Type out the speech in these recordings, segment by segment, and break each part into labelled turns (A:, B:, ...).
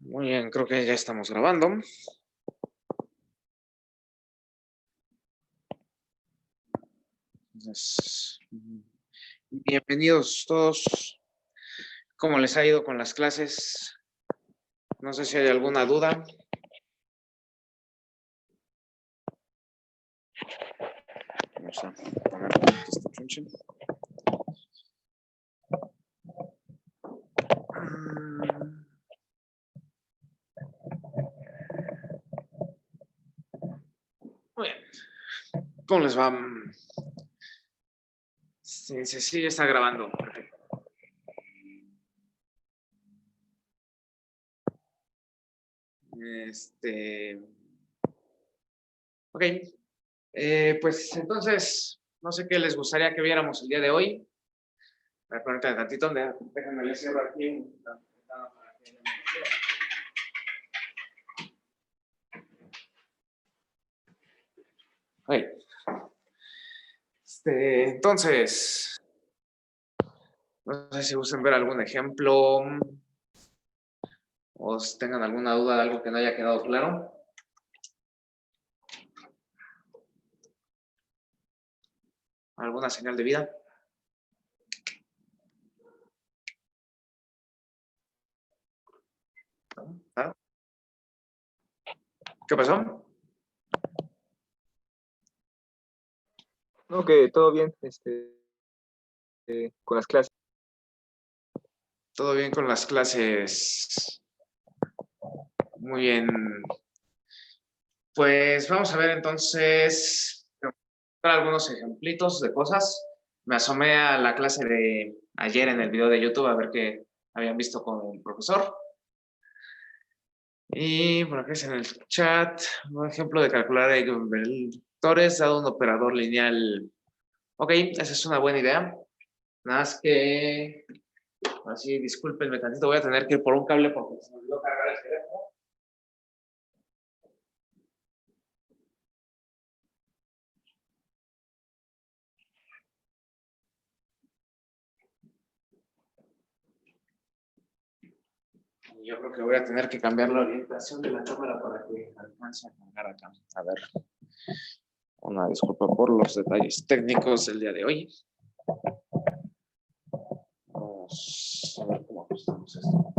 A: Muy bien, creo que ya estamos grabando. Entonces, bienvenidos todos. ¿Cómo les ha ido con las clases? No sé si hay alguna duda. Vamos a poner esta función. Muy bien. ¿Cómo les va? Sí, ya está grabando. Perfecto. Ok. Pues entonces, no sé qué les gustaría que viéramos el día de hoy. Voy a poner tantito, déjenme les cierro aquí. Okay. Entonces, no sé si gusten ver algún ejemplo o si tengan alguna duda de algo que no haya quedado claro. ¿Alguna señal de vida? ¿Ah? ¿Qué pasó?
B: No, que todo bien, con las clases.
A: Todo bien con las clases. Muy bien. Pues vamos a ver entonces algunos ejemplitos de cosas. Me asomé a la clase de ayer en el video de YouTube a ver qué habían visto con el profesor. Y por aquí es en el chat un ejemplo de calcular vectores dado un operador lineal. Ok, esa es una buena idea. Nada más que, así, discúlpenme tantito, voy a tener que ir por un cable porque se me olvidó cargar el teléfono. Yo creo que voy a tener que cambiar la orientación de la cámara para que alcance a cargar acá. A ver. Una disculpa por los detalles técnicos del día de hoy. Vamos a ver cómo ajustamos esto.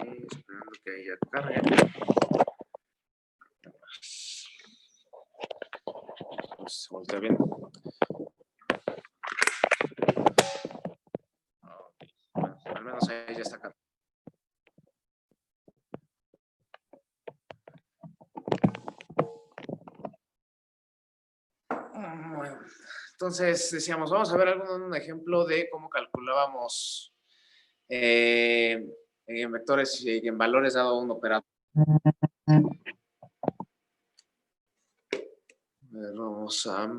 A: Y esperando que ella cargue. Pues se voltea bien. Okay. Bueno, al menos ahí ya está acá. Bueno, entonces decíamos, vamos a ver un ejemplo de cómo calculábamos en vectores y en valores dado un operador. Vamos a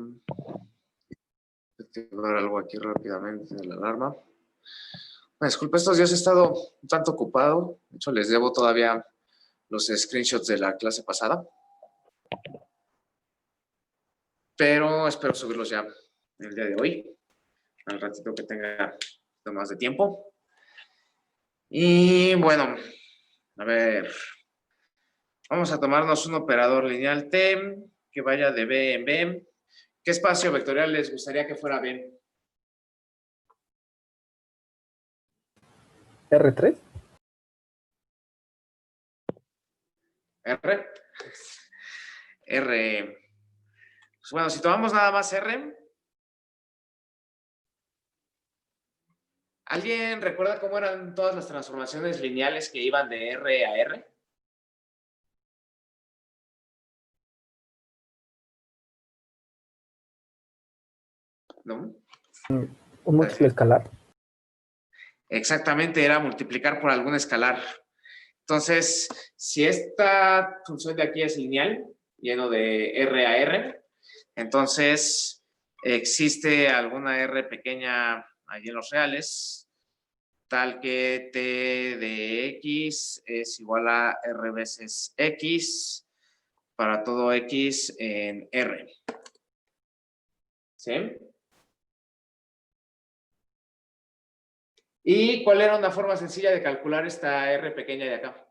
A: activar algo aquí rápidamente de la alarma. Disculpe, estos días he estado un tanto ocupado. De hecho, les debo todavía los screenshots de la clase pasada. Pero espero subirlos ya el día de hoy, al ratito que tenga más de tiempo. Y bueno, a ver, vamos a tomarnos un operador lineal T que vaya de B en B. ¿Qué espacio vectorial les gustaría que fuera B?
B: ¿R3?
A: R. R. Pues bueno, si tomamos nada más R, ¿alguien recuerda cómo eran todas las transformaciones lineales que iban de R a R? ¿No?
B: ¿Un múltiplo escalar?
A: Exactamente, era multiplicar por algún escalar. Entonces, si esta función de aquí es lineal, lleno de R a R, entonces existe alguna R pequeña allí en los reales, tal que t de x es igual a r veces x para todo x en R. ¿Sí? ¿Y cuál era una forma sencilla de calcular esta R pequeña de acá?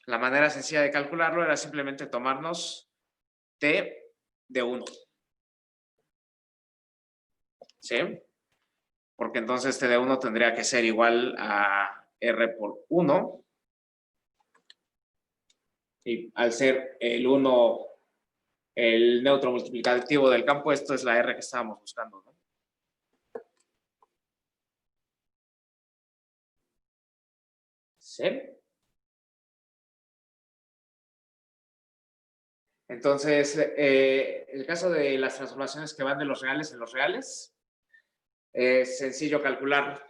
A: La manera sencilla de calcularlo era simplemente tomarnos t de 1. ¿Sí? Porque entonces t de 1 tendría que ser igual a R por 1. Y al ser el 1 el neutro multiplicativo del campo, esto es la R que estábamos buscando, ¿no? ¿Sí? Entonces, el caso de las transformaciones que van de los reales en los reales, es sencillo calcular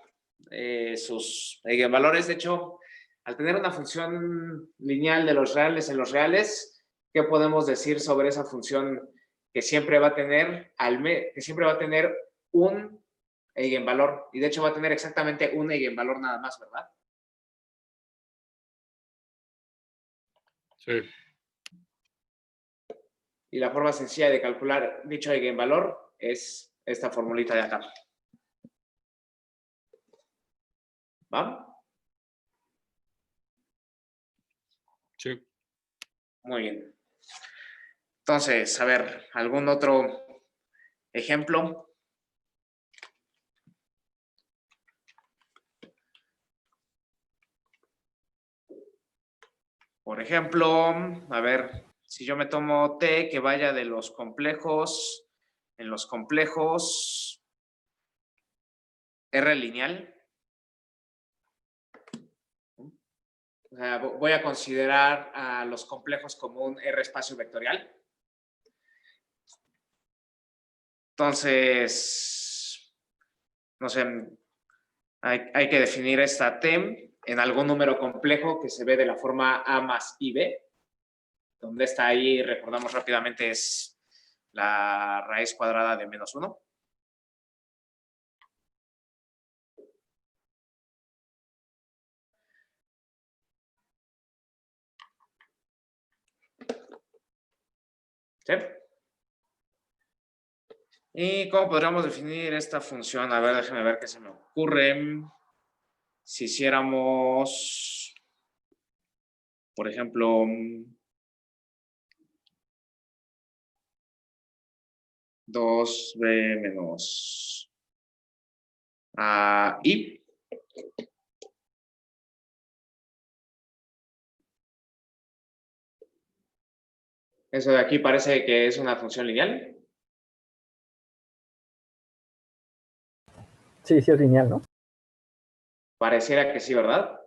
A: sus eigenvalores. De hecho, al tener una función lineal de los reales en los reales, ¿qué podemos decir sobre esa función que siempre va a tener, que siempre va a tener un eigenvalor? Y de hecho va a tener exactamente un eigenvalor nada más, ¿verdad?
C: Sí.
A: Y la forma sencilla de calcular dicho eigenvalor es esta formulita de acá. ¿Va?
C: Sí.
A: Muy bien. Entonces, a ver, ¿algún otro ejemplo? Por ejemplo, a ver, si yo me tomo t que vaya de los complejos, en los complejos R lineal. O sea, voy a considerar a los complejos como un R espacio vectorial. Entonces, no sé, hay que definir esta t en algún número complejo que se ve de la forma a más ib, donde está ahí, recordamos rápidamente, es la raíz cuadrada de menos 1. ¿Sí? ¿Y cómo podríamos definir esta función? A ver, déjenme ver qué se me ocurre. Si hiciéramos, por ejemplo, 2b menos i. Eso de aquí parece que es una función lineal.
B: Sí, sí es lineal, ¿no?
A: Pareciera que sí, ¿verdad?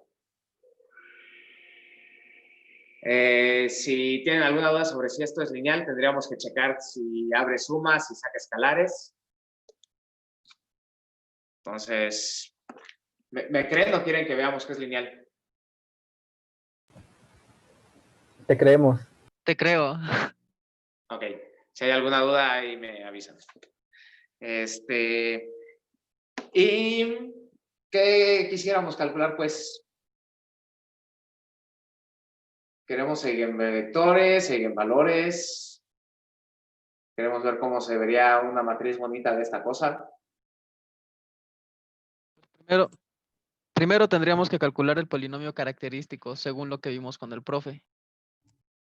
A: Si tienen alguna duda sobre si esto es lineal, tendríamos que checar si abre sumas, si saca escalares. Entonces, ¿me creen o quieren que veamos que es lineal?
B: Te creemos.
D: Te creo.
A: Ok. Si hay alguna duda, ahí me avisan. ¿Y qué quisiéramos calcular? Pues queremos eigenvectores, eigenvalores. Queremos ver cómo se vería una matriz bonita de esta cosa.
D: Primero tendríamos que calcular el polinomio característico, según lo que vimos con el profe.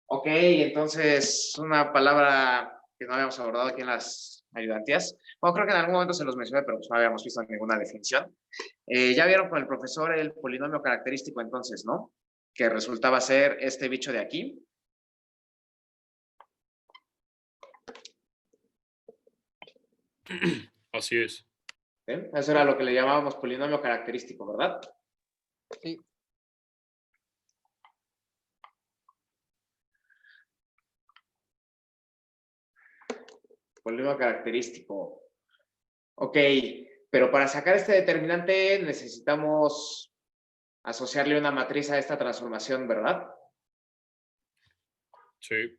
A: Ok, entonces una palabra que no habíamos abordado aquí en las ayudantías. Bueno, creo que en algún momento se los mencioné, pero pues no habíamos visto ninguna definición. Ya vieron con el profesor el polinomio característico entonces, ¿no? Que resultaba ser este bicho de aquí.
C: Así es.
A: ¿Sí? Eso era lo que le llamábamos polinomio característico, ¿verdad?
D: Sí.
A: Polinomio característico. Ok, pero para sacar este determinante necesitamos asociarle una matriz a esta transformación, ¿verdad?
C: Sí.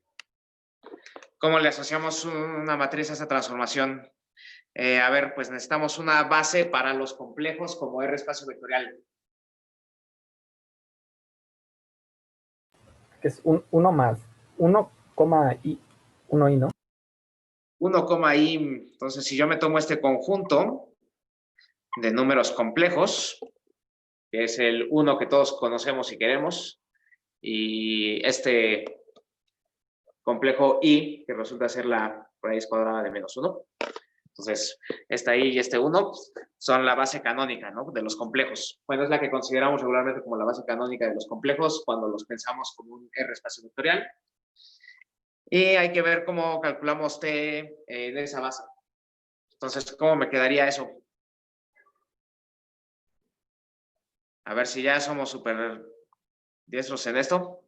A: ¿Cómo le asociamos una matriz a esa transformación? A ver, pues necesitamos una base para los complejos como R espacio vectorial.
B: Que es 1 más 1, i, 1 i, ¿no?
A: 1, i. Entonces, si yo me tomo este conjunto de números complejos, que es el 1 que todos conocemos y queremos, y este complejo i, que resulta ser la raíz cuadrada de -1. Entonces, esta i y este 1 son la base canónica, ¿no? De los complejos. Bueno, es la que consideramos regularmente como la base canónica de los complejos cuando los pensamos como un R espacio vectorial. Y hay que ver cómo calculamos t en esa base. Entonces, ¿cómo me quedaría eso? A ver si ya somos súper diestros en esto.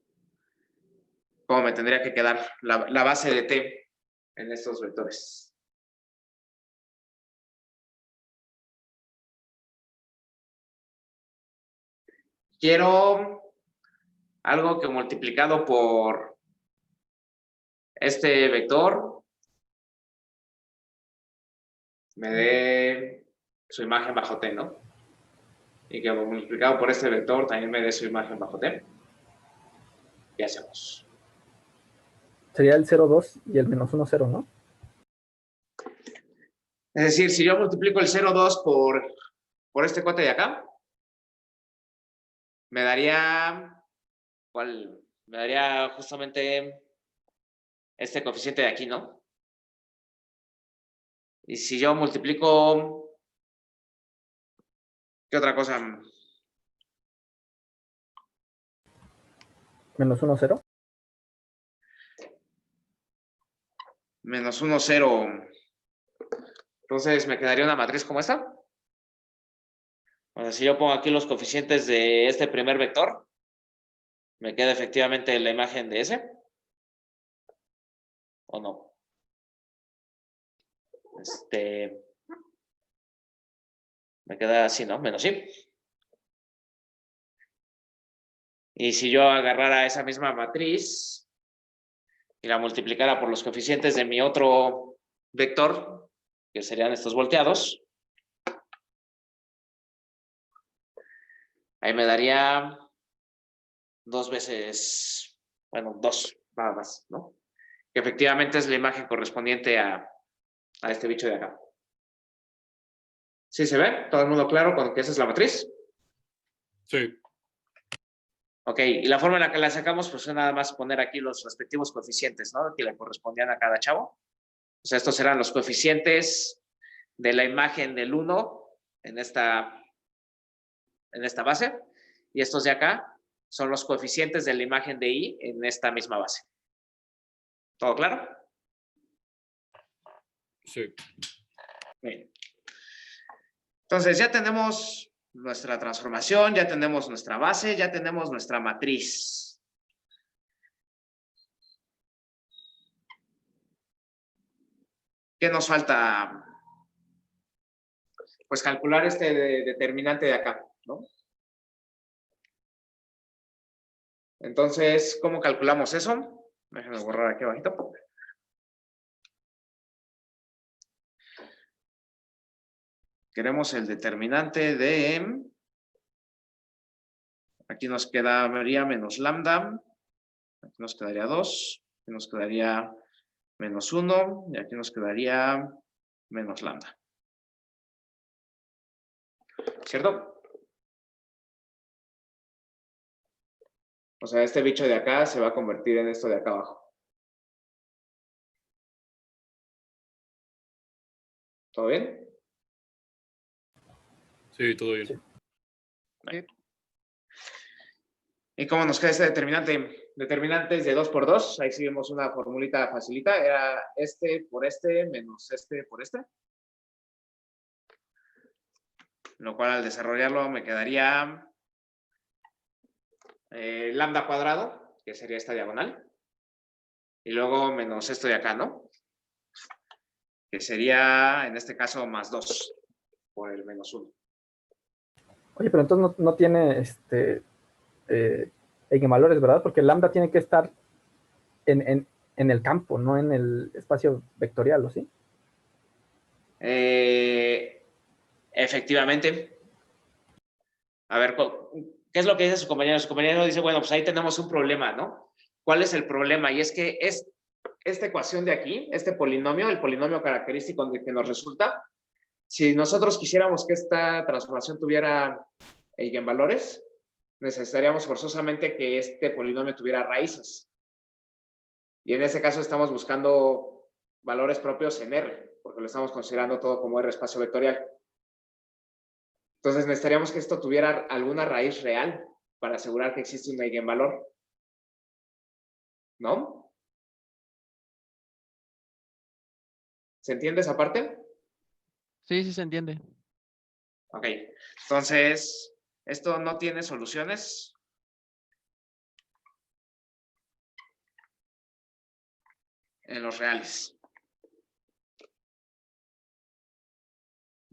A: ¿Cómo me tendría que quedar la base de t en estos vectores? Quiero algo que multiplicado por este vector me dé su imagen bajo t, ¿no? Y que multiplicado por este vector también me dé su imagen bajo t. ¿Qué hacemos?
B: Sería el 0, 2 y el -1, 0, ¿no?
A: Es decir, si yo multiplico el 0, 2 por este cuate de acá, me daría, ¿cuál? Me daría justamente este coeficiente de aquí, ¿no? Y si yo multiplico, ¿qué otra cosa?
B: -1, 0.
A: -1, 0. Entonces me quedaría una matriz como esta. O sea, si yo pongo aquí los coeficientes de este primer vector, me queda efectivamente la imagen de ese. ¿O no? Me queda así, ¿no? Menos i. Y si yo agarrara esa misma matriz y la multiplicara por los coeficientes de mi otro vector, que serían estos volteados, ahí me daría 2 veces, bueno, 2, nada más, ¿no? Que efectivamente es la imagen correspondiente a este bicho de acá. ¿Sí se ve? ¿Todo el mundo claro con que esa es la matriz?
C: Sí.
A: Ok, y la forma en la que la sacamos, pues es nada más poner aquí los respectivos coeficientes, ¿no? Que le correspondían a cada chavo. O sea, estos eran los coeficientes de la imagen del 1 en esta base. Y estos de acá son los coeficientes de la imagen de i en esta misma base. ¿Todo claro?
C: Sí.
A: Bien. Entonces, ya tenemos nuestra transformación, ya tenemos nuestra base, ya tenemos nuestra matriz. ¿Qué nos falta? Pues calcular este determinante de acá, ¿no? Entonces, ¿cómo calculamos eso? Déjenme borrar aquí abajito. Queremos el determinante de... Aquí nos quedaría menos lambda. Aquí nos quedaría 2. Aquí nos quedaría -1. Y aquí nos quedaría menos lambda. ¿Cierto? O sea, este bicho de acá se va a convertir en esto de acá abajo. ¿Todo bien?
C: Sí, todo bien.
B: Sí.
A: ¿Y cómo nos queda este determinante? Determinantes de 2 por 2. Ahí sí vemos una formulita facilita. Era este por este menos este por este. Lo cual al desarrollarlo me quedaría lambda cuadrado, que sería esta diagonal. Y luego menos esto de acá, ¿no? Que sería, en este caso, más 2 por el -1.
B: Oye, pero entonces no tiene eigenvalores, ¿verdad? Porque lambda tiene que estar en el campo, no en el espacio vectorial, ¿o sí?
A: Efectivamente. A ver, ¿qué es lo que dice su compañero? Su compañero dice, bueno, pues ahí tenemos un problema, ¿no? ¿Cuál es el problema? Y es que esta ecuación de aquí, este polinomio, el polinomio característico que nos resulta, si nosotros quisiéramos que esta transformación tuviera eigenvalores, necesitaríamos forzosamente que este polinomio tuviera raíces. Y en ese caso estamos buscando valores propios en R, porque lo estamos considerando todo como R espacio vectorial. Entonces necesitaríamos que esto tuviera alguna raíz real para asegurar que existe un eigenvalor. ¿No? ¿Se entiende esa parte?
D: Sí, sí se entiende.
A: Ok. Entonces, esto no tiene soluciones. En los reales.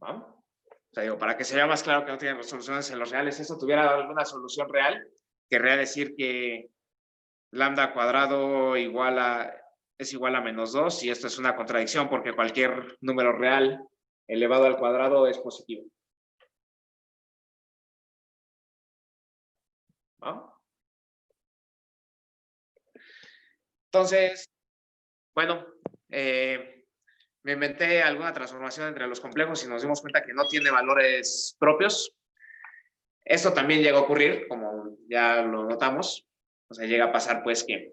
A: ¿Va? O sea, digo, para que sea más claro que no tienen soluciones en los reales, esto tuviera alguna solución real, querría decir que lambda cuadrado es igual a -2, y esto es una contradicción porque cualquier número real elevado al cuadrado es positivo. ¿Va? Entonces, bueno, me inventé alguna transformación entre los complejos y nos dimos cuenta que no tiene valores propios. Esto también llega a ocurrir, como ya lo notamos. O sea, llega a pasar pues que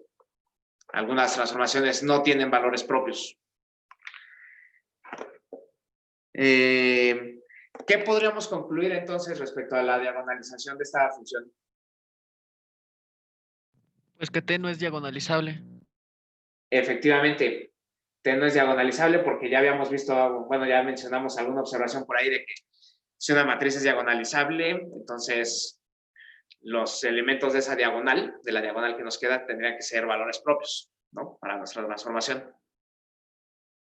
A: algunas transformaciones no tienen valores propios. ¿Qué podríamos concluir entonces respecto a la diagonalización de esta función?
D: Pues que T no es diagonalizable.
A: Efectivamente, T no es diagonalizable porque ya habíamos visto, bueno, ya mencionamos alguna observación por ahí de que si una matriz es diagonalizable, entonces los elementos de esa diagonal, de la diagonal que nos queda, tendrían que ser valores propios, ¿no? Para nuestra transformación.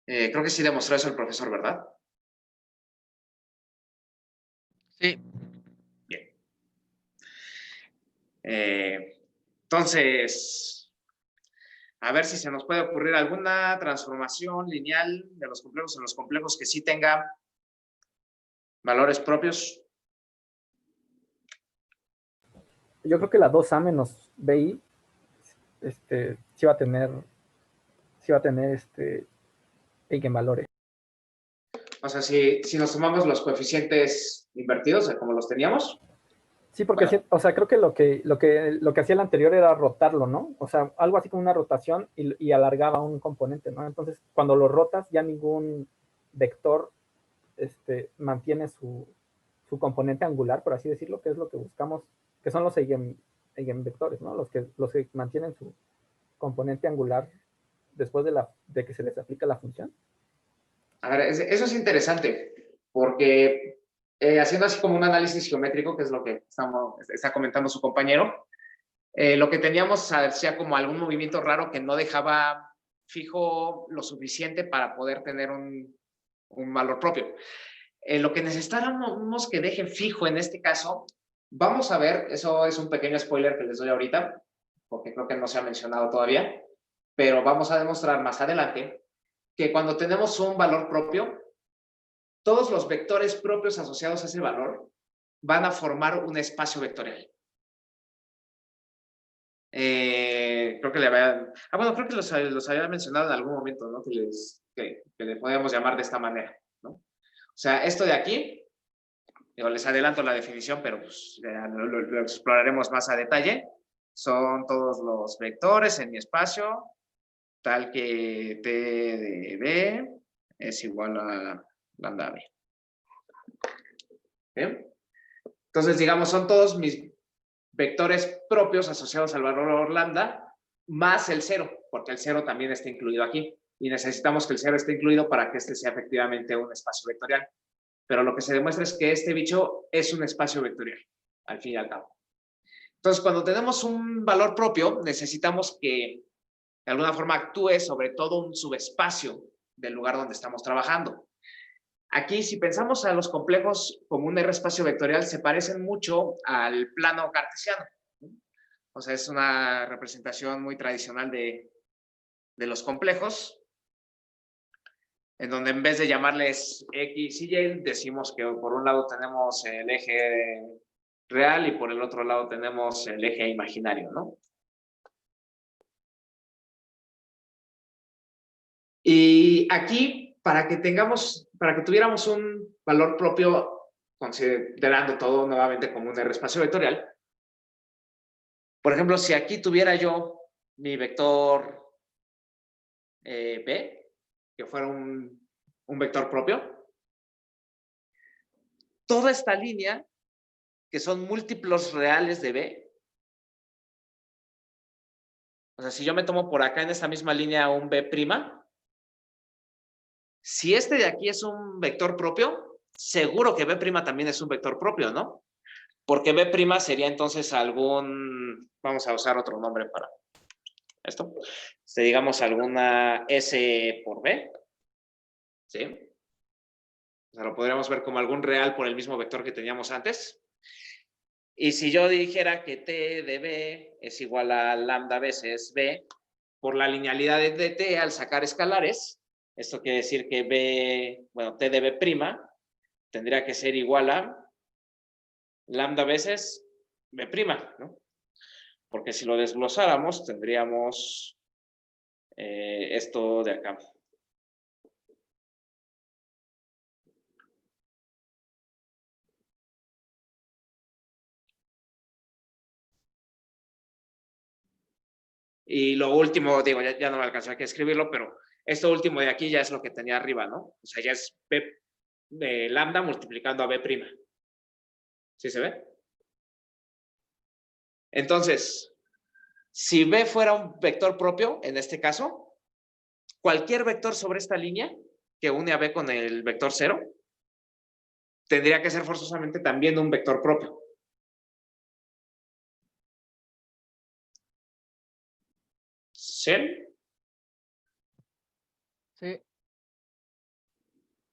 A: Creo que sí demostró eso el profesor, ¿verdad?
D: Sí.
A: Bien. Entonces, a ver si se nos puede ocurrir alguna transformación lineal de los complejos en los complejos que sí tenga valores propios.
B: Yo creo que la 2A menos BI sí va a tener eigenvalores.
A: O sea, si nos tomamos los coeficientes invertidos, como los teníamos.
B: Sí, porque
A: Bueno.
B: o sea, creo que lo que hacía el anterior era rotarlo, ¿no? O sea, algo así como una rotación y alargaba un componente, ¿no? Entonces, cuando lo rotas, ya ningún vector mantiene su componente angular, por así decirlo, que es lo que buscamos, que son los eigenvectores, ¿no? Los que mantienen su componente angular después de que se les aplica la función.
A: A ver, eso es interesante, porque haciendo así como un análisis geométrico, que es lo que está comentando su compañero, lo que teníamos hacía como algún movimiento raro que no dejaba fijo lo suficiente para poder tener un valor propio. Lo que necesitáramos que deje fijo en este caso, vamos a ver, eso es un pequeño spoiler que les doy ahorita, porque creo que no se ha mencionado todavía, pero vamos a demostrar más adelante que cuando tenemos un valor propio, todos los vectores propios asociados a ese valor van a formar un espacio vectorial. Creo que creo que los había mencionado en algún momento, ¿no? Que le podíamos llamar de esta manera, ¿no? O sea, esto de aquí, digo, les adelanto la definición, pero pues, lo exploraremos más a detalle. Son todos los vectores en mi espacio, tal que T de B es igual a lambda B. ¿Bien? Entonces, digamos, son todos mis vectores propios asociados al valor lambda más el 0, porque el 0 también está incluido aquí. Y necesitamos que el 0 esté incluido para que este sea efectivamente un espacio vectorial. Pero lo que se demuestra es que este bicho es un espacio vectorial, al fin y al cabo. Entonces, cuando tenemos un valor propio, necesitamos que de alguna forma actúe sobre todo un subespacio del lugar donde estamos trabajando. Aquí, si pensamos a los complejos como un R espacio vectorial, se parecen mucho al plano cartesiano. O sea, es una representación muy tradicional de de los complejos, en donde en vez de llamarles X y Y, decimos que por un lado tenemos el eje real y por el otro lado tenemos el eje imaginario, ¿no? Y aquí, para que tuviéramos un valor propio, considerando todo nuevamente como un R espacio vectorial, por ejemplo, si aquí tuviera yo mi vector B, que fuera un vector propio, toda esta línea, que son múltiplos reales de B, o sea, si yo me tomo por acá en esta misma línea un B', si este de aquí es un vector propio, seguro que B' también es un vector propio, ¿no? Porque B' sería entonces vamos a usar otro nombre para esto, digamos alguna S por B, ¿sí? O sea, lo podríamos ver como algún real por el mismo vector que teníamos antes. Y si yo dijera que T de B es igual a lambda veces B, por la linealidad de T al sacar escalares, esto quiere decir que T de B' tendría que ser igual a lambda veces B', ¿no? Porque si lo desglosáramos, tendríamos esto de acá. Y lo último, digo, ya no me alcanzó aquí a escribirlo, pero esto último de aquí ya es lo que tenía arriba, ¿no? O sea, ya es B de lambda multiplicando a B'. ¿Sí se ve? Entonces, si B fuera un vector propio, en este caso, cualquier vector sobre esta línea que une a B con el vector 0, tendría que ser forzosamente también un vector propio. ¿Sí?
D: Sí.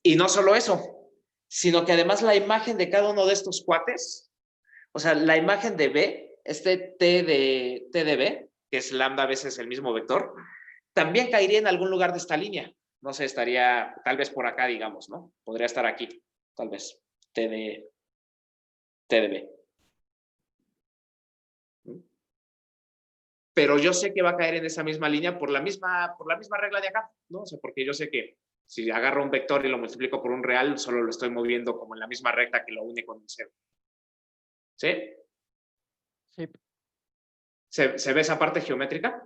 A: Y no solo eso, sino que además la imagen de cada uno de estos cuates, o sea, la imagen de B, este T de B, que es lambda veces el mismo vector, también caería en algún lugar de esta línea. No sé, estaría tal vez por acá, digamos, ¿no? Podría estar aquí, tal vez, T de B. Pero yo sé que va a caer en esa misma línea por la misma regla de acá, ¿no? O sea, porque yo sé que si agarro un vector y lo multiplico por un real, solo lo estoy moviendo como en la misma recta que lo une con el cero. ¿Sí?
D: Sí.
A: ¿Se ve esa parte geométrica?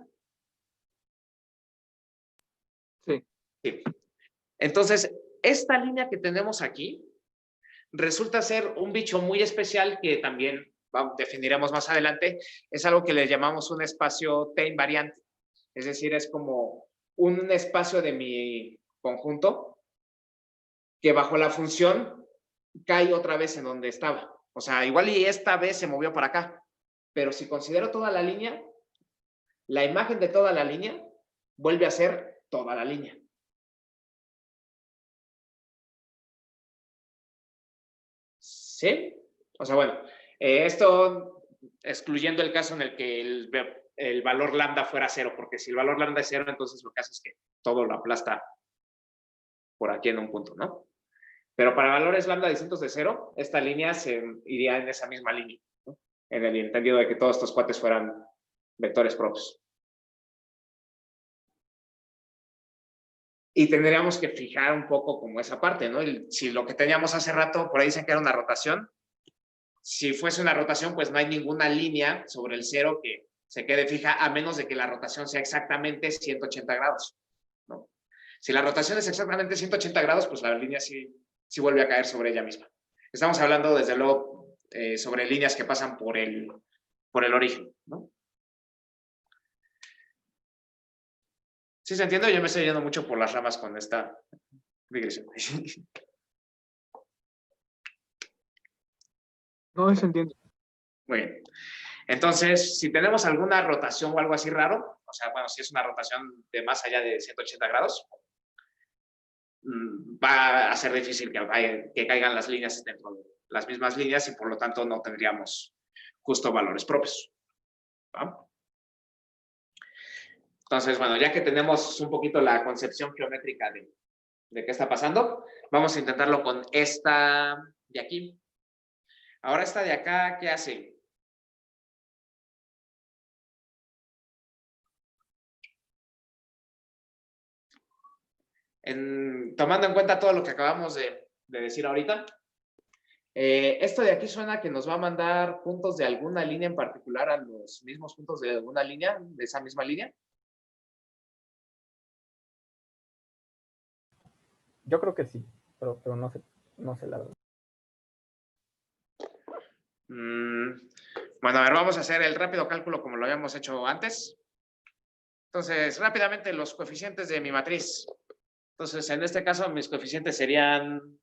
B: Sí.
A: Sí. Entonces, esta línea que tenemos aquí resulta ser un bicho muy especial que también definiremos más adelante. Es algo que le llamamos un espacio T invariante. Es decir, es como un espacio de mi conjunto que bajo la función cae otra vez en donde estaba. O sea, igual y esta vez se movió para acá. Pero si considero toda la línea, la imagen de toda la línea vuelve a ser toda la línea. ¿Sí? O sea, bueno, esto excluyendo el caso en el que el valor lambda fuera 0, porque si el valor lambda es 0, entonces lo que hace es que todo lo aplasta por aquí en un punto, ¿no? Pero para valores lambda distintos de 0, esta línea se iría en esa misma línea, ¿no? En el entendido de que todos estos cuates fueran vectores propios. Y tendríamos que fijar un poco como esa parte, ¿no? Si lo que teníamos hace rato, por ahí dicen que era una rotación, si fuese una rotación, pues no hay ninguna línea sobre el 0 que se quede fija, a menos de que la rotación sea exactamente 180 grados, ¿no? Si la rotación es exactamente 180 grados, pues la línea sí vuelve a caer sobre ella misma. Estamos hablando, desde luego, sobre líneas que pasan por el origen, ¿no? ¿Sí se entiende? Yo me estoy yendo mucho por las ramas con esta digresión.
B: No, se entiende.
A: Muy bien. Entonces, si tenemos alguna rotación o algo así raro, o sea, bueno, si es una rotación de más allá de 180 grados, va a ser difícil que caigan las líneas dentro de las mismas líneas y por lo tanto no tendríamos justo valores propios, ¿va? Entonces, bueno, ya que tenemos un poquito la concepción geométrica de qué está pasando, vamos a intentarlo con esta de aquí. Ahora esta de acá, ¿qué hace? Tomando en cuenta todo lo que acabamos de decir ahorita, esto de aquí suena que nos va a mandar puntos de alguna línea en particular a los mismos puntos de alguna línea, de esa misma línea.
B: Yo creo que sí, pero no sé la verdad.
A: Bueno, a ver, vamos a hacer el rápido cálculo como lo habíamos hecho antes. Entonces, rápidamente los coeficientes de mi matriz. Entonces, en este caso, mis coeficientes serían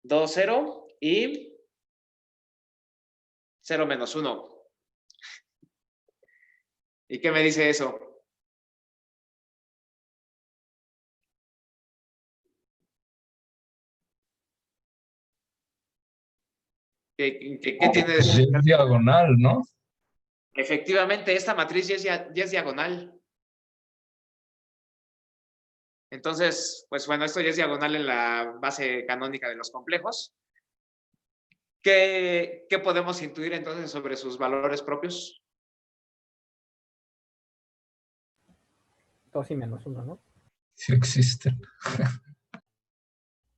A: 2, 0 y 0 menos 1. ¿Y qué me dice eso? ¿Qué tiene de
E: Pues es diagonal, ¿no?
A: Efectivamente, esta matriz ya es diagonal. Entonces, pues bueno, esto ya es diagonal en la base canónica de los complejos. ¿Qué podemos intuir entonces sobre sus valores propios?
B: 2 y menos 1, ¿no?
E: Sí existen.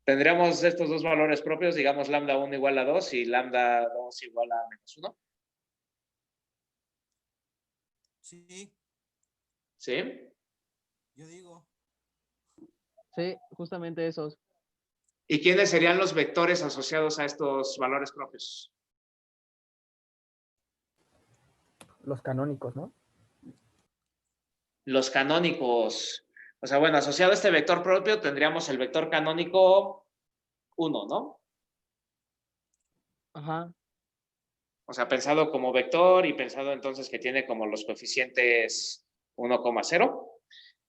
A: Tendríamos estos dos valores propios, digamos lambda 1 igual a 2 y lambda 2 igual a menos 1.
F: Sí,
A: ¿Sí?
F: yo digo.
D: Sí, justamente esos.
A: ¿Y quiénes serían los vectores asociados a estos valores propios?
B: Los canónicos, ¿no?
A: Los canónicos. O sea, bueno, asociado a este vector propio tendríamos el vector canónico 1, ¿no?
D: Ajá.
A: O sea, pensado como vector y pensado entonces que tiene como los coeficientes 1,0.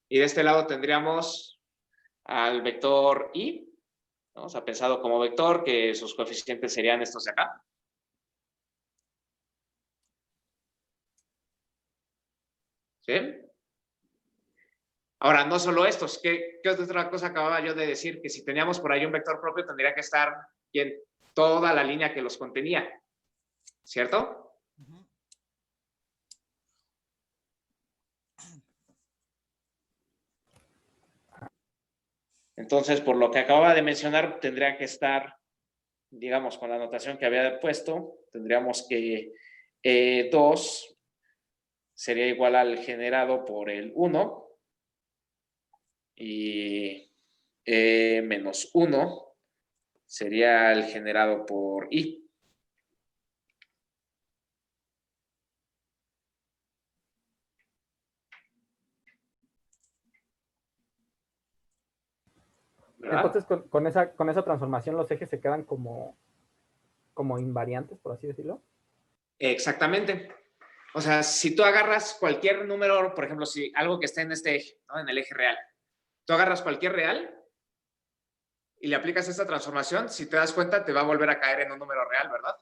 A: Y de este lado tendríamos al vector i, ¿no? O sea, pensado como vector, que sus coeficientes serían estos de acá. ¿Sí? Ahora, no solo estos, ¿qué otra cosa acababa yo de decir? Que si teníamos por ahí un vector propio, tendría que estar en toda la línea que los contenía, ¿cierto?
F: Ujú.
A: Entonces, por lo que acababa de mencionar, tendría que estar, digamos, con la anotación que había puesto, tendríamos que 2 sería igual al generado por el 1 y menos 1 sería el generado por i. ¿Verdad?
B: Entonces, con esa transformación los ejes se quedan como invariantes, por así decirlo.
A: Exactamente. O sea, si tú agarras cualquier número, por ejemplo, si algo que esté en este eje, ¿no? En el eje real, tú agarras cualquier real y le aplicas esta transformación, si te das cuenta, te va a volver a caer en un número real, ¿verdad?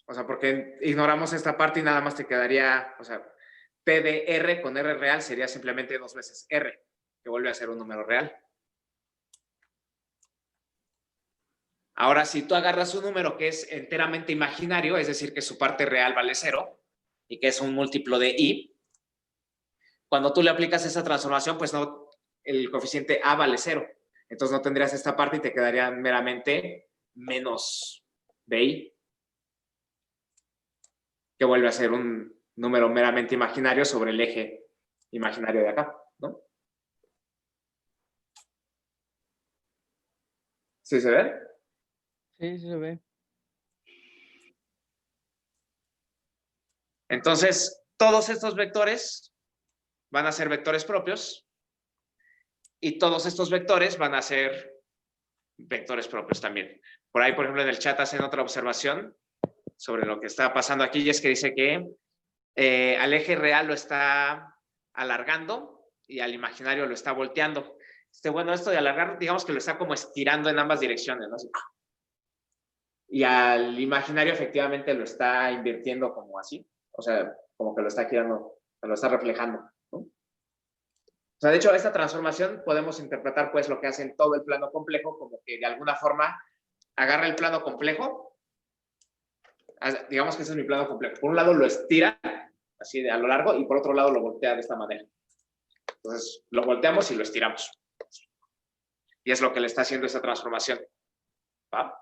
A: O sea, porque ignoramos esta parte y nada más te quedaría, o sea, P de R con R real sería simplemente 2 veces R, que vuelve a ser un número real. Ahora, si tú agarras un número que es enteramente imaginario, es decir, que su parte real vale 0 y que es un múltiplo de i, cuando tú le aplicas esa transformación, pues no, el coeficiente a vale 0. Entonces no tendrías esta parte y te quedaría meramente menos bi, que vuelve a ser un número meramente imaginario sobre el eje imaginario de acá, ¿no? ¿Sí se ve?
D: Sí, sí se ve.
A: Entonces, todos estos vectores van a ser vectores propios y todos estos vectores van a ser vectores propios también. Por ahí, por ejemplo, en el chat hacen otra observación sobre lo que está pasando aquí y es que dice que al eje real lo está alargando y al imaginario lo está volteando. Bueno, esto de alargar, digamos que lo está como estirando en ambas direcciones, ¿no? Y al imaginario efectivamente lo está invirtiendo como así, o sea, como que lo está girando me lo está reflejando, ¿no? O sea, de hecho, esta transformación podemos interpretar pues lo que hace en todo el plano complejo como que de alguna forma agarra el plano complejo, digamos que ese es mi plano complejo. Por un lado lo estira así a lo largo y por otro lado lo voltea de esta manera. Entonces, lo volteamos y lo estiramos. Y es lo que le está haciendo esta transformación. ¿Va?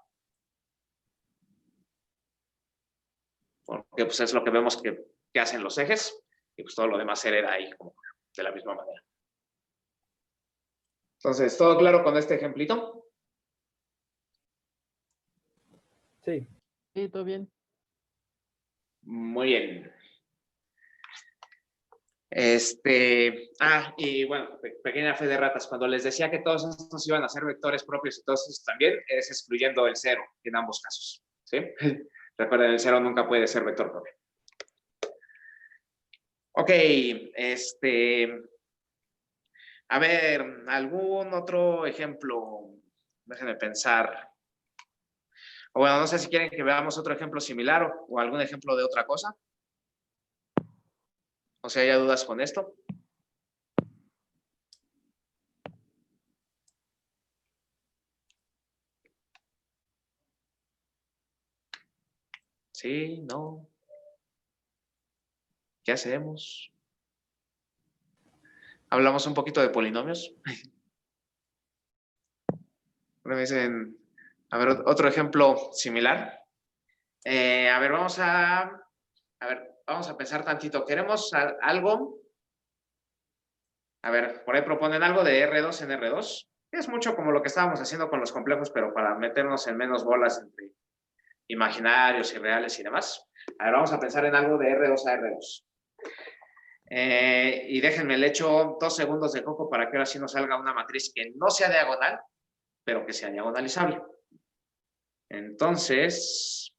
A: Porque pues es lo que vemos que hacen los ejes y pues todo lo demás se hereda ahí como de la misma manera. Entonces, ¿todo claro con este ejemplito?
B: Sí.
D: Sí, todo bien.
A: Muy bien. Y bueno, pequeña fe de ratas, cuando les decía que todos estos iban a ser vectores propios y todos estos también, es excluyendo el cero en ambos casos, ¿sí? Recuerden, el cero nunca puede ser vector propio. Ok, a ver, ¿algún otro ejemplo? Déjenme pensar. O bueno, no sé si quieren que veamos otro ejemplo similar o algún ejemplo de otra cosa. O sea, ¿hay dudas con esto? Sí, no. ¿Qué hacemos? Hablamos un poquito de polinomios. Me dicen, a ver, otro ejemplo similar. A ver, vamos a pensar tantito. ¿Queremos algo? A ver, por ahí proponen algo de R2 en R2. Es mucho como lo que estábamos haciendo con los complejos, pero para meternos en menos bolas entre imaginarios y reales y demás. A ver, vamos a pensar en algo de R2 a R2. Y déjenme, le echo 2 segundos de coco para que ahora sí nos salga una matriz que no sea diagonal, pero que sea diagonalizable. Entonces,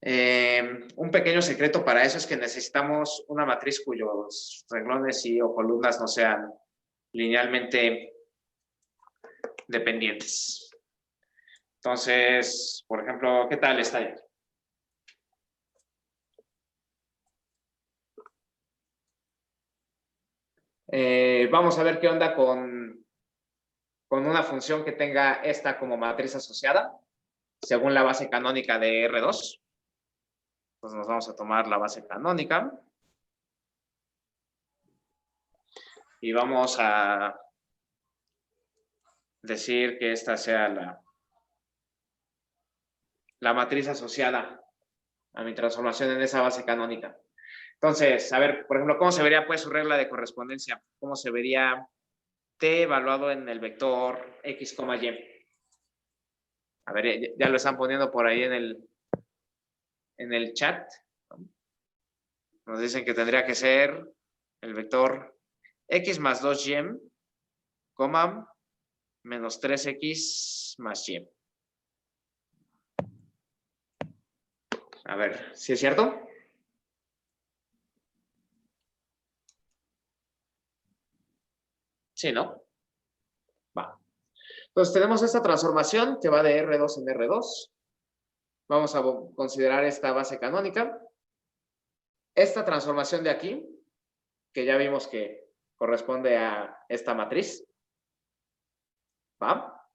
A: un pequeño secreto para eso es que necesitamos una matriz cuyos renglones y o columnas no sean linealmente dependientes. Entonces, por ejemplo, ¿qué tal está ahí? Vamos a ver qué onda con una función que tenga esta como matriz asociada, según la base canónica de R2. Entonces nos vamos a tomar la base canónica. Y vamos a decir que esta sea la matriz asociada a mi transformación en esa base canónica. Entonces, a ver, por ejemplo, ¿cómo se vería pues su regla de correspondencia? ¿Cómo se vería t evaluado en el vector x, y? A ver, ya lo están poniendo por ahí en el chat. Nos dicen que tendría que ser el vector x más 2y, menos 3x más y. A ver, ¿sí es cierto? Sí, ¿no? Va. Entonces tenemos esta transformación que va de R2 en R2. Vamos a considerar esta base canónica. Esta transformación de aquí, que ya vimos que corresponde a esta matriz. ¿Va?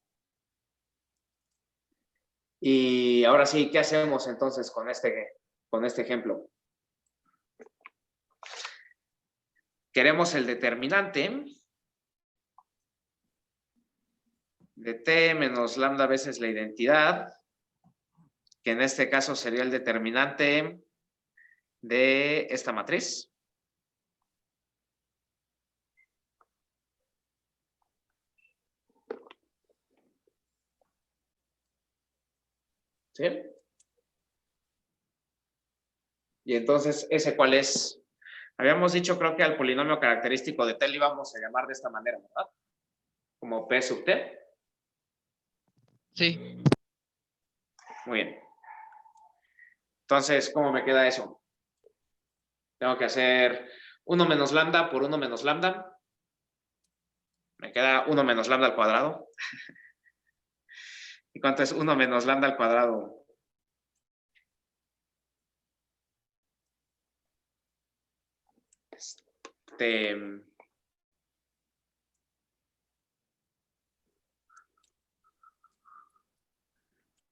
A: Y ahora sí, ¿qué hacemos entonces con este ejemplo? Queremos el determinante de t menos lambda veces la identidad, que en este caso sería el determinante de esta matriz. ¿Sí? Y entonces, ¿ese cuál es? Habíamos dicho, creo que al polinomio característico de t le íbamos a llamar de esta manera, ¿verdad? Como p sub t.
D: Sí.
A: Muy bien. Entonces, ¿cómo me queda eso? Tengo que hacer 1 menos lambda por 1 menos lambda. Me queda 1 menos lambda al cuadrado. ¿Y cuánto es 1 menos lambda al cuadrado?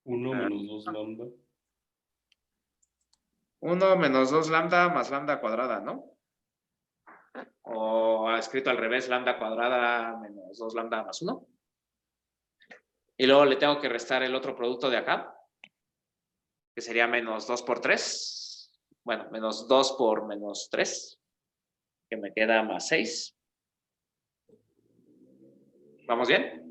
C: Uno menos 2 lambda.
A: 1 menos 2 lambda más lambda cuadrada, ¿no? O escrito al revés, lambda cuadrada menos 2 lambda más 1. Y luego le tengo que restar el otro producto de acá, que sería menos 2 por 3. Bueno, menos 2 por menos 3, que me queda más 6. ¿Vamos bien?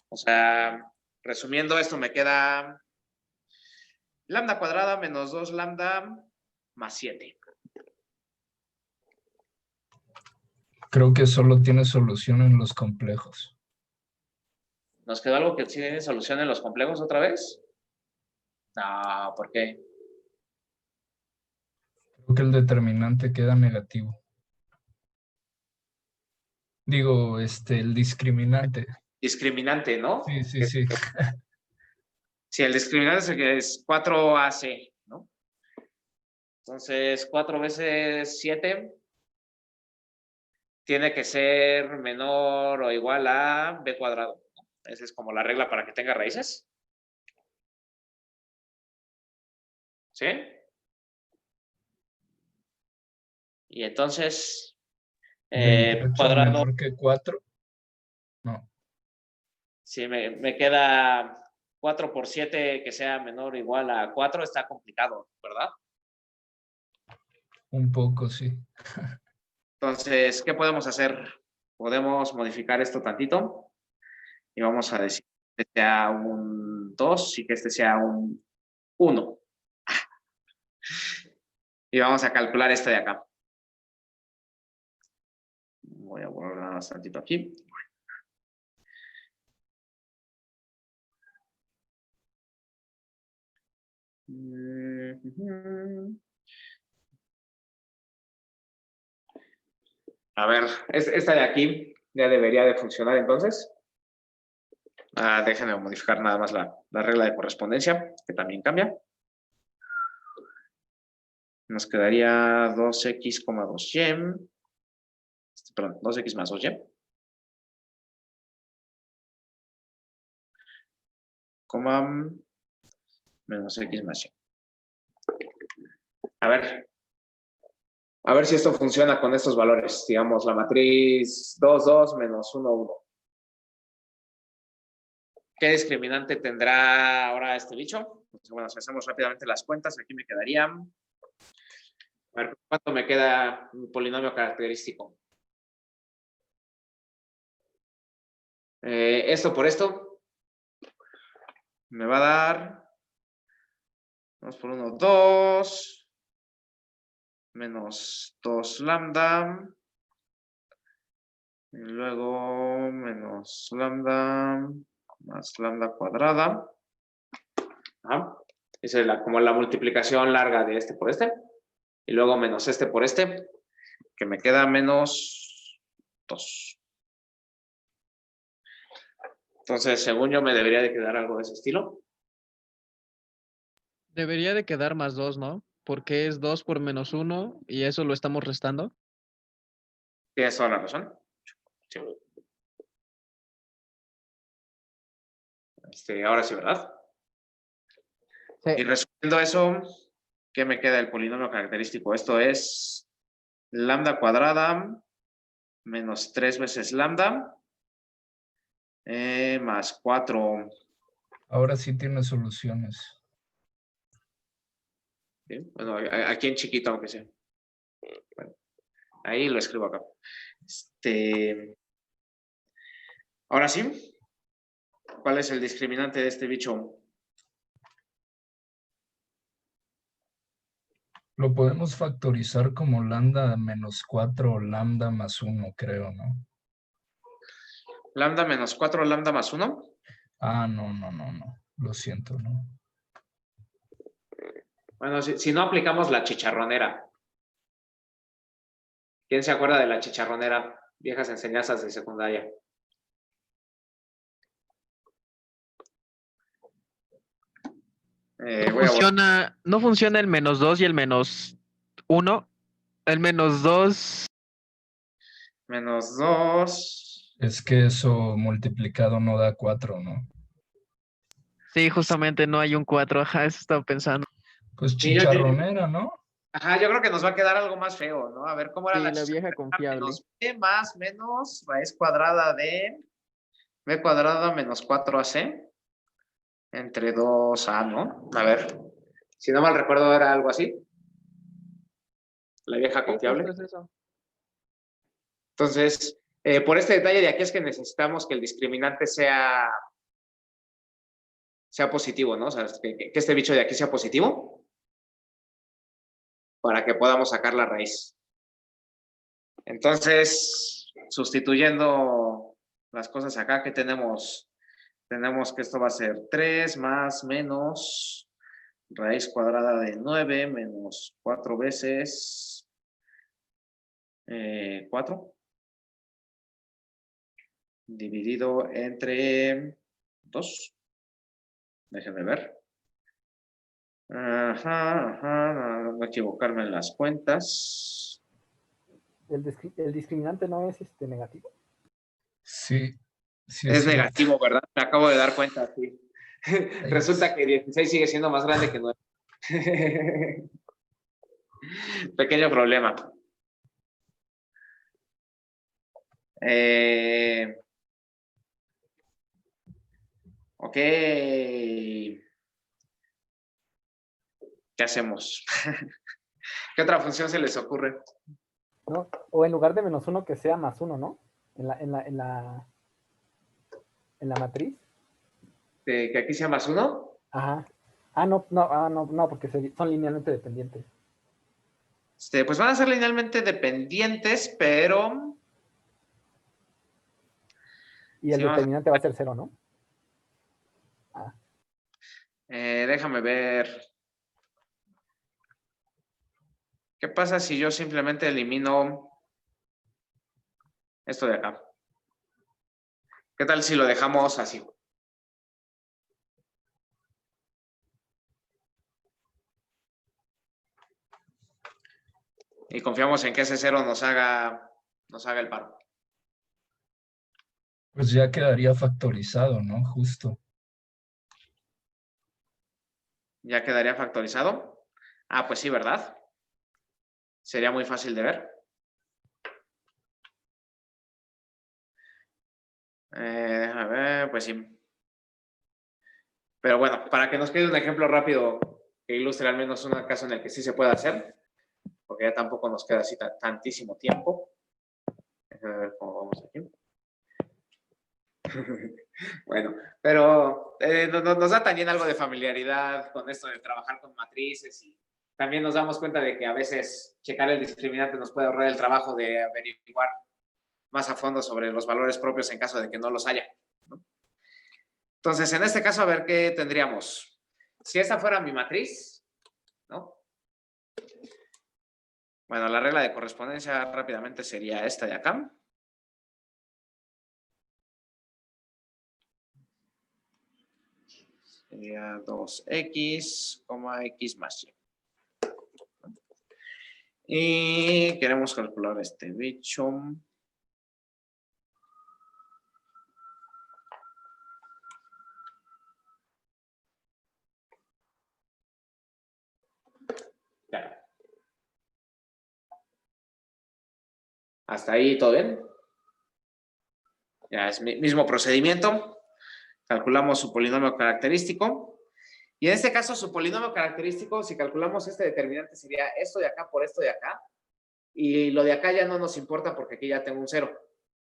A: O sea, resumiendo esto, me queda lambda cuadrada menos 2 lambda más 7.
E: Creo que solo tiene solución en los complejos.
A: ¿Nos quedó algo que tiene solución en los complejos otra vez? No, ¿por qué?
E: Creo que el determinante queda negativo. Digo, el discriminante.
A: Discriminante, ¿no?
E: Sí, sí, sí.
A: Sí, el discriminante es el que es 4AC, ¿no? Entonces, 4 veces 7 tiene que ser menor o igual a b cuadrado. Esa es como la regla para que tenga raíces. ¿Sí? Y entonces,
E: 28
A: cuadrado,
E: menor que 4. No,
A: si me queda 4 por 7 que sea menor o igual a 4, está complicado, ¿verdad?
E: un poco, sí.
A: Entonces, ¿qué podemos hacer? Podemos modificar esto tantito y vamos a decir que este sea un 2 y que este sea un 1. Y vamos a calcular este de acá. Voy a borrar nada más tantito aquí. A ver, esta de aquí ya debería de funcionar entonces. Déjenme modificar nada más la regla de correspondencia, que también cambia. Nos quedaría 2x, 2y. Perdón, 2x más 2y. Coma menos x más y. A ver si esto funciona con estos valores. Digamos, la matriz 2, 2 menos 1, 1. ¿Qué discriminante tendrá ahora este bicho? Bueno, si hacemos rápidamente las cuentas, aquí me quedaría. A ver, ¿cuánto me queda un polinomio característico? Esto por esto me va a dar 2 por 1, 2 menos 2 lambda y luego menos lambda más lambda cuadrada. Esa es como la multiplicación larga de este por este. Y luego menos este por este, que me queda menos 2. Entonces, según yo, me debería de quedar algo de ese estilo.
D: Debería de quedar más 2, ¿no? Porque es 2 por menos 1 y eso lo estamos restando.
A: Tienes toda la razón. Sí. Ahora sí, ¿verdad?
D: Sí.
A: Y resumiendo eso, ¿qué me queda del polinomio característico? Esto es lambda cuadrada menos 3 veces lambda más 4.
E: Ahora sí tiene soluciones.
A: ¿Sí? Bueno, aquí en chiquito, aunque sea. Bueno, ahí lo escribo acá. Ahora sí, ¿cuál es el discriminante de este bicho?
E: Lo podemos factorizar como lambda menos 4 o lambda más 1, creo, ¿no?
A: Lambda menos 4, lambda más 1.
E: Ah, no. Lo siento, ¿no?
A: Bueno, si no aplicamos la chicharronera. ¿Quién se acuerda de la chicharronera? Viejas enseñanzas de secundaria. Voy a
D: No funciona el -2 y el -1. El -2,
A: -2.
E: Es que eso multiplicado no da 4, ¿no?
D: sí, justamente no hay un 4. Ajá, eso estaba pensando.
E: Pues
A: Sí,
E: chicharronera, ¿no?
A: Ajá, yo creo que nos va a quedar algo más feo, ¿no? A ver, ¿cómo era
D: Sí,
A: la
D: la vieja
A: chicharronera?
D: confiable.
A: Menos b más menos raíz cuadrada de b cuadrada menos 4ac entre 2a, ¿no? A ver, si no mal recuerdo era algo así. La vieja
D: Sí,
A: confiable.
D: justo es eso.
A: Entonces, por este detalle de aquí es que necesitamos que el discriminante sea positivo, ¿no? O sea, que este bicho de aquí sea positivo para que podamos sacar la raíz. Entonces, sustituyendo las cosas acá, ¿qué tenemos? Tenemos que esto va a ser 3 más menos raíz cuadrada de 9 menos 4 veces 4 dividido entre 2. Déjenme ver. Ajá, no equivocarme en las cuentas.
B: El discriminante no es negativo.
E: Sí, sí
A: Es
E: cierto.
A: negativo, ¿verdad? Me acabo de dar cuenta, sí. Resulta que 16 sigue siendo más grande que 9. Pequeño problema. Ok. ¿Qué hacemos? ¿Qué otra función se les ocurre?
B: ¿No? O en lugar de -1 que sea +1, ¿no? En la matriz.
A: ¿Que aquí sea más 1?
B: Ajá. No, porque son linealmente dependientes.
A: Pues van a ser linealmente dependientes, pero...
B: Y el
A: Sí,
B: determinante va a ser 0, ¿no?
A: déjame ver. ¿Qué pasa si yo simplemente elimino esto de acá? ¿Qué tal si lo dejamos así? Y confiamos en que ese 0 nos haga el paro.
E: Pues ya quedaría factorizado, ¿no? Justo.
A: ¿Ya quedaría factorizado? Ah, pues sí, ¿verdad? Sería muy fácil de ver. Déjame ver, pues sí. Pero bueno, para que nos quede un ejemplo rápido que ilustre al menos un caso en el que sí se puede hacer, porque ya tampoco nos queda así tantísimo tiempo. Déjame ver cómo vamos aquí. Bueno, pero nos da también algo de familiaridad con esto de trabajar con matrices y también nos damos cuenta de que a veces checar el discriminante nos puede ahorrar el trabajo de averiguar más a fondo sobre los valores propios en caso de que no los haya, ¿no? Entonces, en este caso, a ver qué tendríamos. Si esta fuera mi matriz, ¿no? Bueno, la regla de correspondencia rápidamente sería esta de acá. Sería 2x, x más y. Y queremos calcular este bicho. Claro. Hasta ahí todo bien. Ya es mismo procedimiento. Calculamos su polinomio característico. Y en este caso, su polinomio característico, si calculamos este determinante, sería esto de acá por esto de acá. Y lo de acá ya no nos importa porque aquí ya tengo un 0,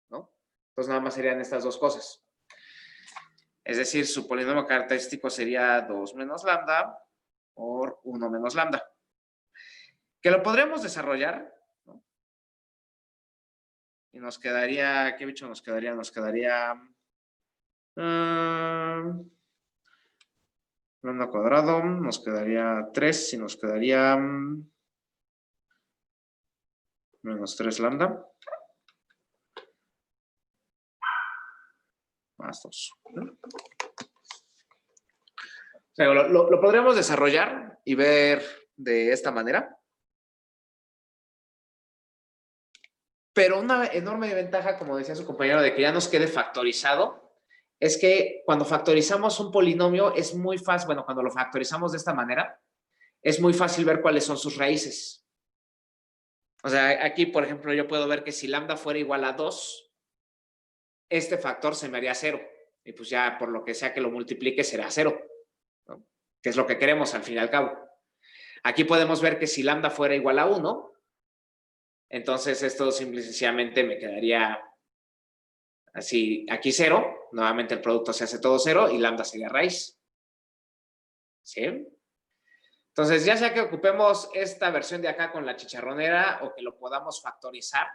A: ¿no? Entonces nada más serían estas dos cosas. Es decir, su polinomio característico sería 2 menos lambda por 1 menos lambda. Que lo podremos desarrollar, ¿no? Y nos quedaría, ¿qué bicho nos quedaría? Nos quedaría lambda cuadrado, nos quedaría 3 y nos quedaría menos 3 lambda más 2. sea, lo podríamos desarrollar y ver de esta manera. Pero una enorme ventaja, como decía su compañero, de que ya nos quede factorizado, es que cuando factorizamos un polinomio es muy fácil, bueno, cuando lo factorizamos de esta manera, es muy fácil ver cuáles son sus raíces. O sea, aquí, por ejemplo, yo puedo ver que si lambda fuera igual a 2, este factor se me haría 0. Y pues ya por lo que sea que lo multiplique será 0, ¿no? Que es lo que queremos al fin y al cabo. Aquí podemos ver que si lambda fuera igual a 1, entonces esto simple y sencillamente me quedaría así, aquí 0, nuevamente el producto se hace todo 0 y lambda sería raíz. ¿Sí? Entonces, ya sea que ocupemos esta versión de acá con la chicharronera o que lo podamos factorizar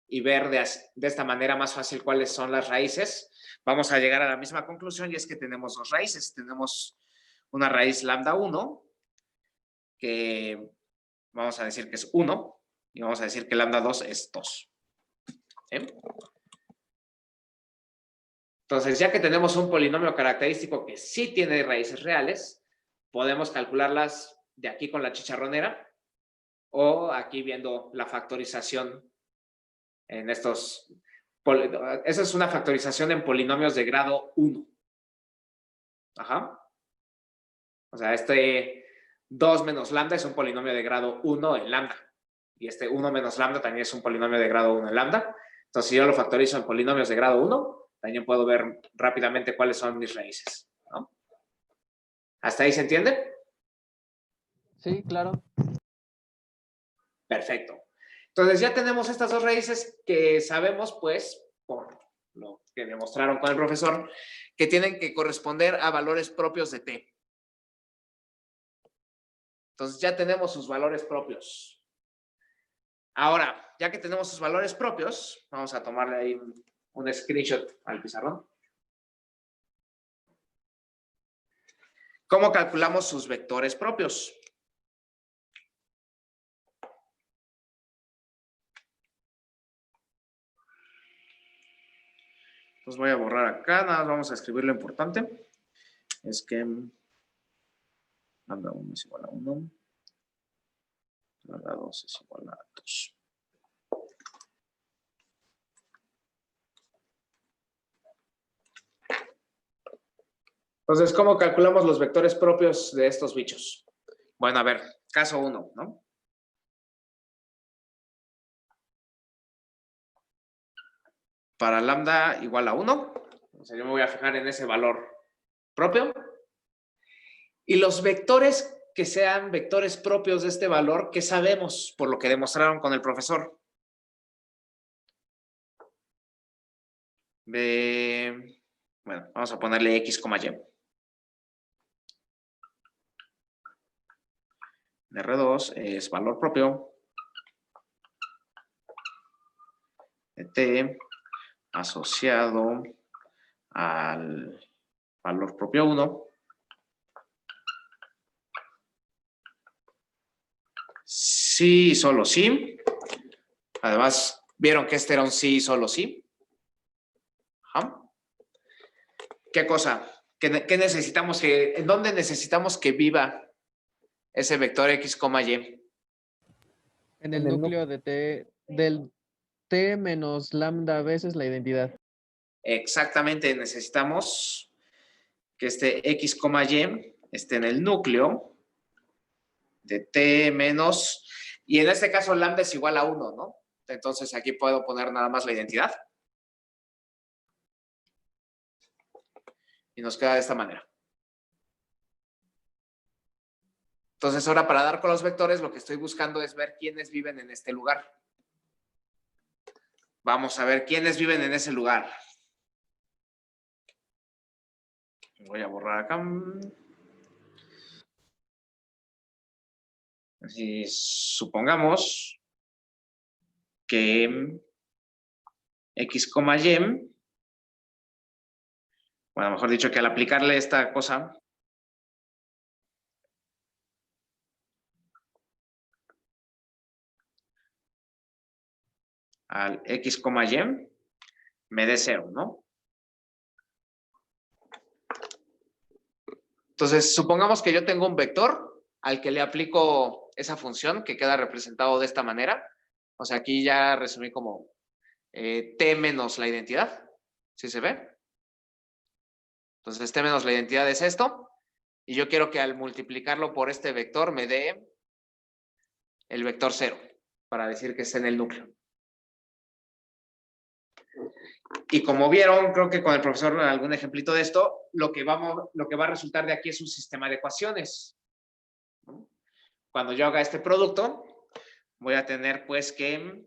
A: y ver de esta manera más fácil cuáles son las raíces, vamos a llegar a la misma conclusión, y es que tenemos dos raíces. Tenemos una raíz lambda 1, que vamos a decir que es 1, y vamos a decir que lambda 2 es 2. ¿Sí? Entonces, ya que tenemos un polinomio característico que sí tiene raíces reales, podemos calcularlas de aquí con la chicharronera o aquí viendo la factorización en estos. Esa es una factorización en polinomios de grado 1. Ajá. O sea, este 2 menos lambda es un polinomio de grado 1 en lambda. Y este 1 menos lambda también es un polinomio de grado 1 en lambda. Entonces, si yo lo factorizo en polinomios de grado 1, también puedo ver rápidamente cuáles son mis raíces, ¿no? ¿Hasta ahí se entiende?
D: Sí, claro.
A: Perfecto. Entonces ya tenemos estas dos raíces que sabemos, pues, por lo que demostraron con el profesor, que tienen que corresponder a valores propios de t. Entonces ya tenemos sus valores propios. Ahora, ya que tenemos sus valores propios, vamos a tomarle ahí un screenshot al pizarrón. ¿Cómo calculamos sus vectores propios? Pues voy a borrar acá, nada más vamos a escribir lo importante. Es que lambda 1 es igual a 1, lambda 2 es igual a 2. Entonces, ¿cómo calculamos los vectores propios de estos bichos? Bueno, a ver, caso 1, ¿no? Para lambda igual a 1, o sea, yo me voy a fijar en ese valor propio. Y los vectores que sean vectores propios de este valor, ¿qué sabemos por lo que demostraron con el profesor? Bueno, vamos a ponerle x, y. R2 es valor propio de t asociado al valor propio 1. Sí y solo sí. Además, vieron que este era un sí y solo sí. Ajá. ¿Qué cosa? ¿Qué necesitamos en dónde necesitamos que viva ese vector x, y?
D: En el núcleo de t, del t menos lambda veces la identidad.
A: Exactamente, necesitamos que este x, y esté en el núcleo de t menos, y en este caso lambda es igual a 1, ¿no? Entonces aquí puedo poner nada más la identidad. Y nos queda de esta manera. Entonces ahora para dar con los vectores lo que estoy buscando es ver quiénes viven en este lugar. Vamos a ver quiénes viven en ese lugar. Voy a borrar acá. Así, supongamos que x, y, bueno, mejor dicho, que al aplicarle esta cosa, al x, y, me dé 0, ¿no? Entonces, supongamos que yo tengo un vector al que le aplico esa función que queda representado de esta manera. O sea, aquí ya resumí como t menos la identidad. ¿Sí se ve? Entonces, t menos la identidad es esto. Y yo quiero que al multiplicarlo por este vector me dé el vector 0 para decir que está en el núcleo. Y como vieron, creo que con el profesor algún ejemplito de esto, lo que va a resultar de aquí es un sistema de ecuaciones. Cuando yo haga este producto, voy a tener pues que,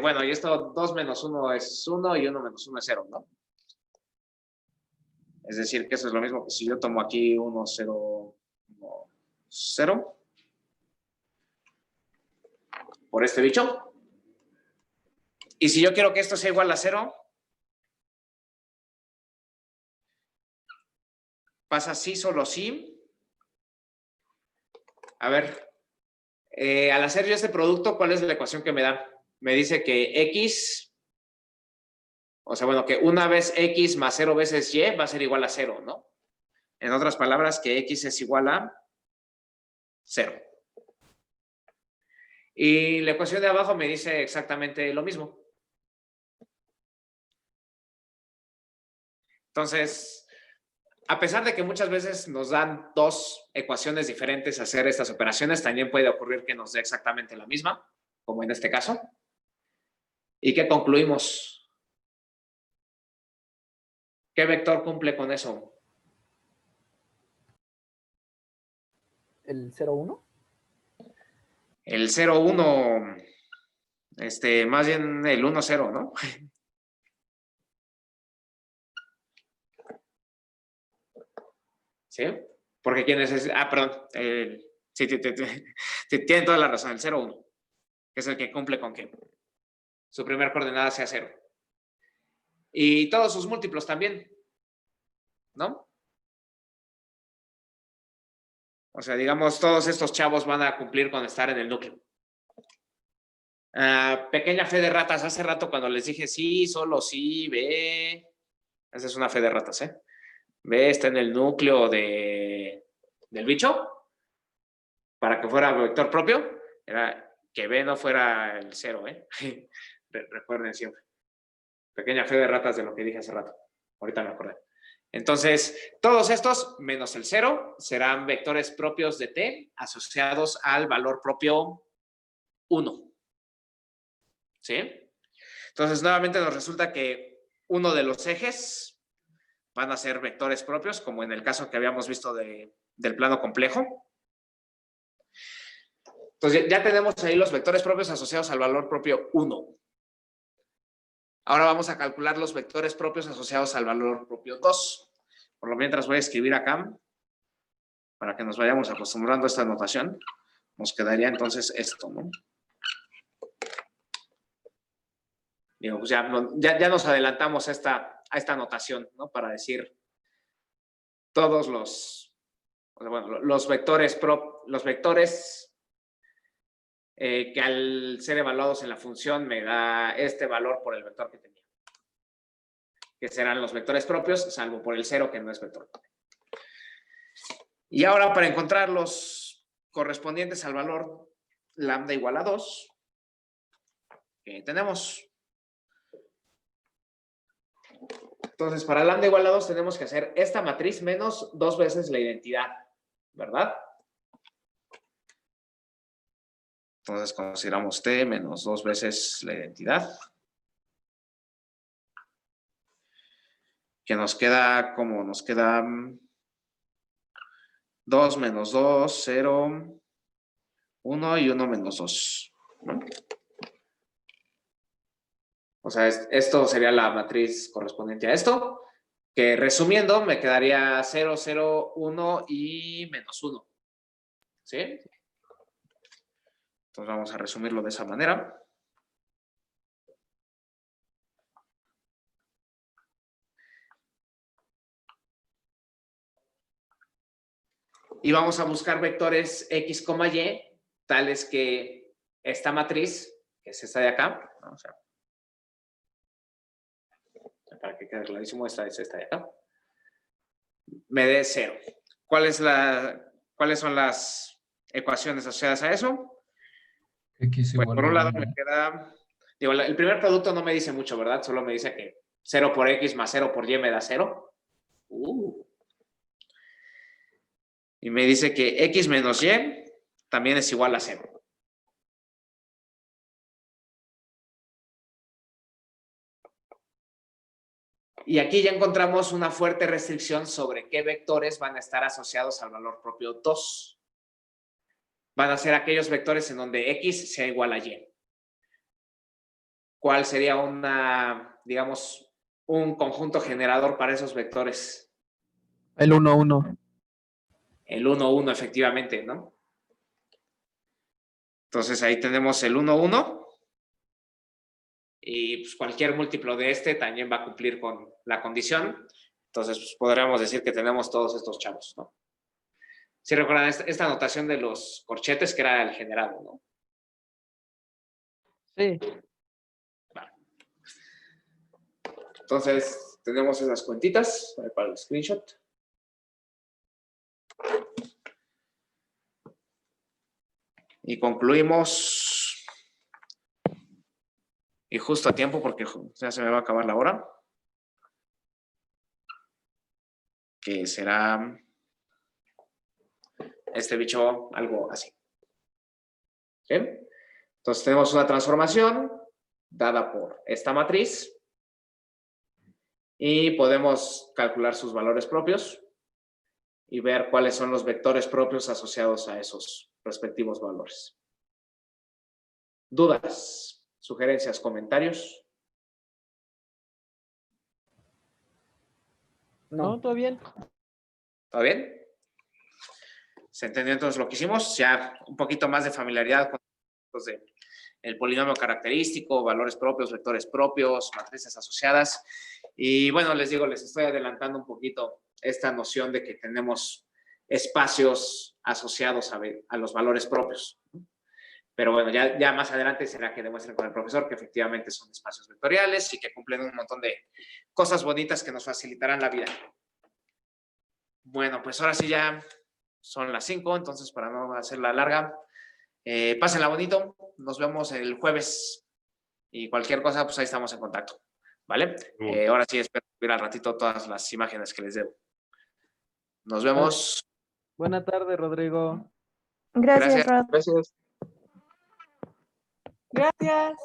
A: bueno, y esto 2 menos 1 es 1 y 1 menos 1 es 0, ¿no? Es decir, que eso es lo mismo que si yo tomo aquí 1, 0, 1, 0, por este bicho. Y si yo quiero que esto sea igual a 0, pasa sí, solo sí. A ver, al hacer yo este producto, ¿cuál es la ecuación que me da? Me dice que x, o sea, bueno, que una vez x más 0 veces y va a ser igual a 0, ¿no? En otras palabras, que x es igual a 0. Y la ecuación de abajo me dice exactamente lo mismo. Entonces, a pesar de que muchas veces nos dan dos ecuaciones diferentes a hacer estas operaciones, también puede ocurrir que nos dé exactamente la misma, como en este caso. ¿Y qué concluimos? ¿Qué vector cumple con eso?
B: ¿El 0, 1?
A: El 0, 1, más bien el 1, 0, ¿no? ¿Sí? Porque quién es ese? Perdón. Sí, tienen toda la razón. El 0, 1, que es el que cumple con que su primera coordenada sea 0. Y todos sus múltiplos también, ¿no? O sea, digamos, todos estos chavos van a cumplir con estar en el núcleo. Pequeña fe de ratas. Hace rato cuando les dije sí, solo sí, ve. Esa es una fe de ratas, ¿eh? Ve, está en el núcleo del bicho. Para que fuera vector propio, era que B no fuera el 0, ¿eh? Recuerden siempre. Pequeña fe de ratas de lo que dije hace rato. Ahorita me acordé. Entonces, todos estos, menos el 0, serán vectores propios de T asociados al valor propio 1. ¿Sí? Entonces, nuevamente nos resulta que uno de los ejes van a ser vectores propios, como en el caso que habíamos visto del plano complejo. Entonces, ya tenemos ahí los vectores propios asociados al valor propio 1. Ahora vamos a calcular los vectores propios asociados al valor propio 2. Por lo mientras voy a escribir acá, para que nos vayamos acostumbrando a esta notación. Nos quedaría entonces esto, ¿no? Digo, pues ya nos adelantamos a esta notación, ¿no? Para decir todos los vectores que al ser evaluados en la función me da este valor por el vector que tenía. Que serán los vectores propios, salvo por el 0, que no es vector propio. Y ahora para encontrar los correspondientes al valor lambda igual a 2, que tenemos. Entonces, para lambda igual a 2 tenemos que hacer esta matriz menos 2 veces la identidad, ¿verdad? Entonces consideramos T menos 2 veces la identidad. Que nos queda, como nos queda 2 menos 2, 0, 1 y 1 menos 2. ¿No? O sea, esto sería la matriz correspondiente a esto, que resumiendo me quedaría 0, 0, 1 y menos 1. ¿Sí? Entonces vamos a resumirlo de esa manera. Y vamos a buscar vectores x, y, tales que esta matriz, que es esta de acá, ¿no? O sea, para que quede clarísimo, esta es esta de acá, me dé 0. ¿cuáles son las ecuaciones asociadas a eso?
E: X
A: Pues
E: igual
A: por un
E: a
A: lado
E: 1.
A: me queda, digo, el primer producto no me dice mucho, ¿verdad? Solo me dice que 0 por X más 0 por Y me da 0. Y me dice que X menos Y también es igual a 0. Y aquí ya encontramos una fuerte restricción sobre qué vectores van a estar asociados al valor propio 2. Van a ser aquellos vectores en donde X sea igual a Y. ¿Cuál sería digamos, un conjunto generador para esos vectores?
D: El 1, 1.
A: El 1, 1, efectivamente, ¿no? Entonces ahí tenemos el 1, 1. Y pues cualquier múltiplo de este también va a cumplir con la condición. Entonces pues podríamos decir que tenemos todos estos chavos, ¿no? Si recuerdan esta notación de los corchetes que era el generado, ¿no?
D: Sí.
A: Vale. Entonces tenemos esas cuentitas para el screenshot. Y concluimos. Y justo a tiempo porque ya se me va a acabar la hora. Que será este bicho algo así. ¿Sí? Entonces tenemos una transformación dada por esta matriz. Y podemos calcular sus valores propios y ver cuáles son los vectores propios asociados a esos respectivos valores. ¿Dudas, sugerencias, comentarios?
D: No,
B: No,
D: todo bien.
A: ¿Todo bien? ¿Se entendió entonces lo que hicimos? Ya un poquito más de familiaridad con los de el polinomio característico, valores propios, vectores propios, matrices asociadas. Y bueno, les digo, les estoy adelantando un poquito esta noción de que tenemos espacios asociados a los valores propios. Pero bueno, ya más adelante será que demuestren con el profesor que efectivamente son espacios vectoriales y que cumplen un montón de cosas bonitas que nos facilitarán la vida. Bueno, pues ahora sí ya son las 5, entonces para no hacerla larga, pásenla bonito, nos vemos el jueves y cualquier cosa, pues ahí estamos en contacto, ¿vale? Ahora sí espero ver al ratito todas las imágenes que les debo. Nos vemos.
D: Buena tarde, Rodrigo.
G: Gracias, Rod.
A: Gracias.
G: Gracias.